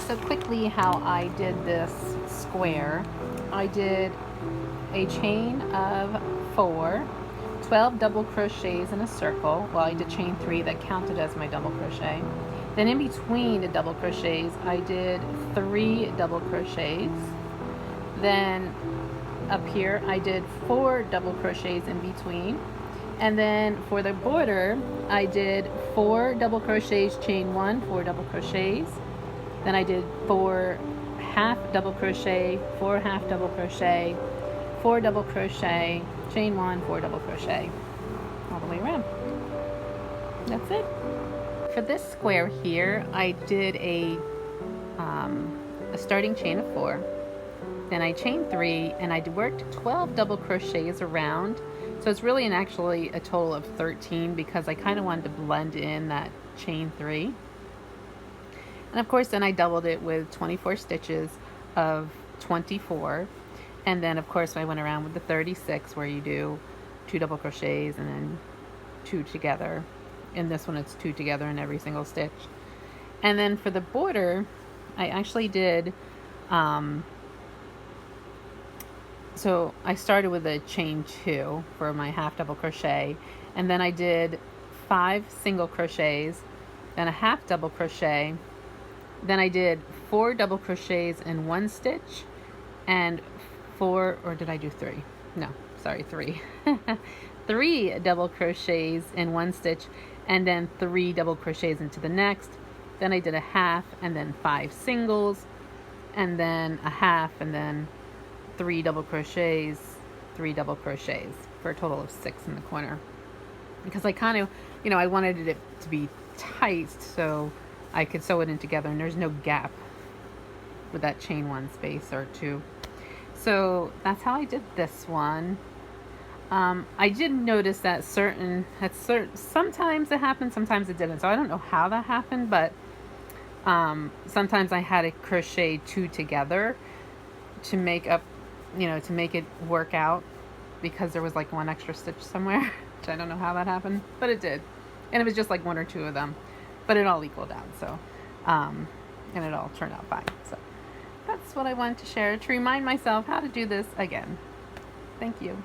So quickly how I did this square, I did a chain of 4, 12 double crochets in a circle. Well, I did chain 3 that counted as my double crochet. Then in between the double crochets, I did 3 double crochets. Then up here, I did 4 double crochets in between. And then for the border, I did 4 double crochets, chain 1, 4 double crochets. Then I did 4 half double crochet, 4 half double crochet, 4 double crochet, chain 1, 4 double crochet, all the way around. That's it. For this square here, I did a starting chain of 4. Then I chained 3, and I worked 12 double crochets around. So it's really actually a total of 13 because I kind of wanted to blend in that chain 3. And of course then I doubled it with 24 stitches of 24. And then of course I went around with the 36 where you do 2 double crochets and then 2 together. In this one it's 2 together in every single stitch. And then for the border, I actually did, so I started with a chain 2 for my half double crochet, and then I did 5 single crochets, then a half double crochet, then I did 4 double crochets in one stitch, and 4, or did I do 3? No, sorry, 3. 3 double crochets in one stitch, and then 3 double crochets into the next. Then I did a half, and then 5 singles, and then a half, and then 3 double crochets, 3 double crochets, for a total of 6 in the corner. Because I kind of, I wanted it to be tight so I could sew it in together, and there's no gap with that chain 1 space or 2. So that's how I did this one. I did notice that sometimes it happened, sometimes it didn't. So I don't know how that happened, but sometimes I had to crochet 2 together to make up, to make it work out, because there was like 1 extra stitch somewhere, which I don't know how that happened, but it did. And it was just like 1 or 2 of them, but it all equaled out. So, and it all turned out fine. So that's what I wanted to share to remind myself how to do this again. Thank you.